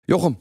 Jochem,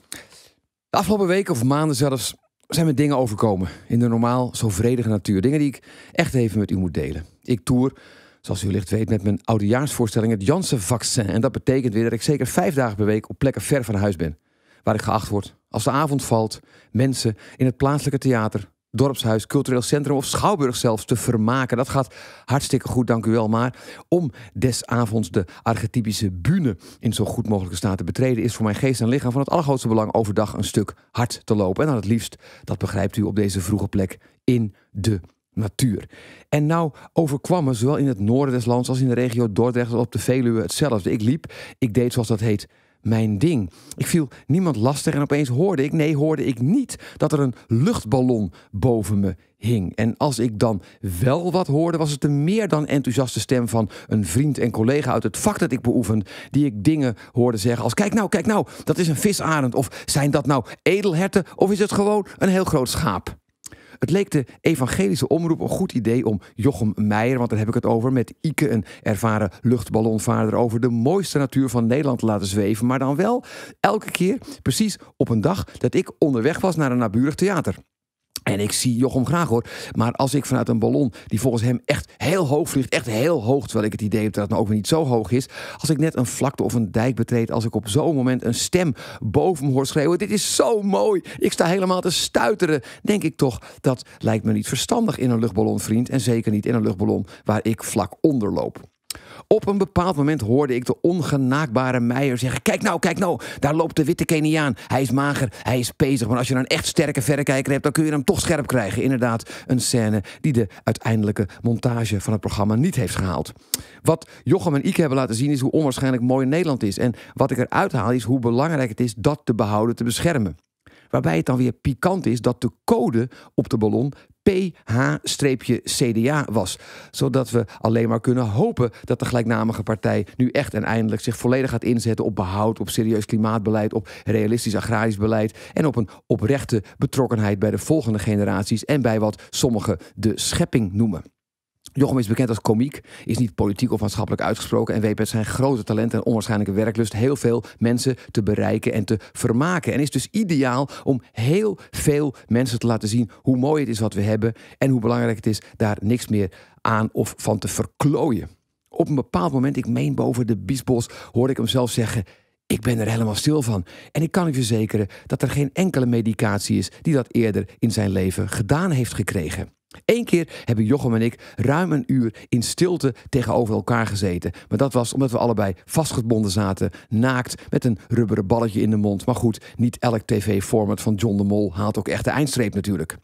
de afgelopen weken of maanden zelfs zijn me dingen overkomen in de normaal zo vredige natuur. Dingen die ik echt even met u moet delen. Ik toer, zoals u wellicht weet, met mijn oudejaarsvoorstelling het Janssen-vaccin. En dat betekent weer dat ik zeker 5 dagen per week op plekken ver van huis ben. Waar ik geacht word, als de avond valt, mensen in het plaatselijke theater, dorpshuis, cultureel centrum of schouwburg zelfs te vermaken. Dat gaat hartstikke goed, dank u wel. Maar om des avonds de archetypische bühne in zo goed mogelijke staat te betreden, is voor mijn geest en lichaam van het allergrootste belang overdag een stuk hard te lopen. En dan het liefst, dat begrijpt u, op deze vroege plek in de natuur. En nou overkwam me zowel in het noorden des lands als in de regio Dordrecht als op de Veluwe hetzelfde. Ik deed zoals dat heet mijn ding. Ik viel niemand lastig en opeens hoorde ik niet dat er een luchtballon boven me hing. En als ik dan wel wat hoorde, was het de meer dan enthousiaste stem van een vriend en collega uit het vak dat ik beoefen, die ik dingen hoorde zeggen als kijk nou, dat is een visarend. Of zijn dat nou edelherten of is het gewoon een heel groot schaap? Het leek de evangelische omroep een goed idee om Jochem Meijer, want daar heb ik het over, met Ike, een ervaren luchtballonvaarder, over de mooiste natuur van Nederland te laten zweven. Maar dan wel elke keer precies op een dag dat ik onderweg was naar een naburig theater. En ik zie Jochem graag hoor, maar als ik vanuit een ballon die volgens hem echt heel hoog vliegt, echt heel hoog, terwijl ik het idee heb dat het nou ook weer niet zo hoog is, als ik net een vlakte of een dijk betreed, als ik op zo'n moment een stem boven me hoor schreeuwen, dit is zo mooi, ik sta helemaal te stuiteren, denk ik toch, dat lijkt me niet verstandig in een luchtballon, vriend, en zeker niet in een luchtballon waar ik vlak onder loop. Op een bepaald moment hoorde ik de ongenaakbare Meijer zeggen, kijk nou, daar loopt de witte Keniaan. Hij is mager, hij is pezig, maar als je een echt sterke verrekijker hebt, dan kun je hem toch scherp krijgen. Inderdaad, een scène die de uiteindelijke montage van het programma niet heeft gehaald. Wat Jochem en Ike hebben laten zien is hoe onwaarschijnlijk mooi Nederland is. En wat ik eruit haal is hoe belangrijk het is dat te behouden, te beschermen. Waarbij het dan weer pikant is dat de code op de ballon PH-CDA was. Zodat we alleen maar kunnen hopen dat de gelijknamige partij nu echt en eindelijk zich volledig gaat inzetten op behoud, op serieus klimaatbeleid, op realistisch agrarisch beleid en op een oprechte betrokkenheid bij de volgende generaties en bij wat sommigen de schepping noemen. Jochem is bekend als komiek, is niet politiek of maatschappelijk uitgesproken en weet met zijn grote talent en onwaarschijnlijke werklust heel veel mensen te bereiken en te vermaken. En is dus ideaal om heel veel mensen te laten zien hoe mooi het is wat we hebben en hoe belangrijk het is daar niks meer aan of van te verklooien. Op een bepaald moment, ik meen boven de Biesbos, hoorde ik hem zelf zeggen, ik ben er helemaal stil van. En ik kan u verzekeren dat er geen enkele medicatie is die dat eerder in zijn leven gedaan heeft gekregen. Eén keer hebben Jochem en ik ruim een uur in stilte tegenover elkaar gezeten. Maar dat was omdat we allebei vastgebonden zaten, naakt, met een rubberen balletje in de mond. Maar goed, niet elk tv-format van John de Mol haalt ook echt de eindstreep natuurlijk.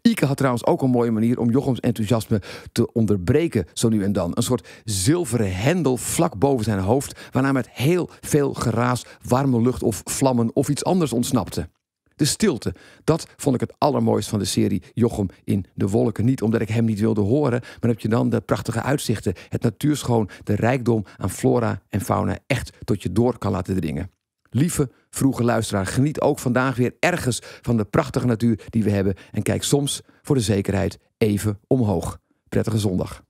Ike had trouwens ook een mooie manier om Jochems enthousiasme te onderbreken, zo nu en dan. Een soort zilveren hendel vlak boven zijn hoofd, waarna met heel veel geraas warme lucht of vlammen of iets anders ontsnapte. De stilte, dat vond ik het allermooist van de serie Jochem in de wolken. Niet omdat ik hem niet wilde horen, maar dat je dan de prachtige uitzichten, het natuurschoon, de rijkdom aan flora en fauna echt tot je door kan laten dringen. Lieve, vroege luisteraar, geniet ook vandaag weer ergens van de prachtige natuur die we hebben en kijk soms voor de zekerheid even omhoog. Prettige zondag.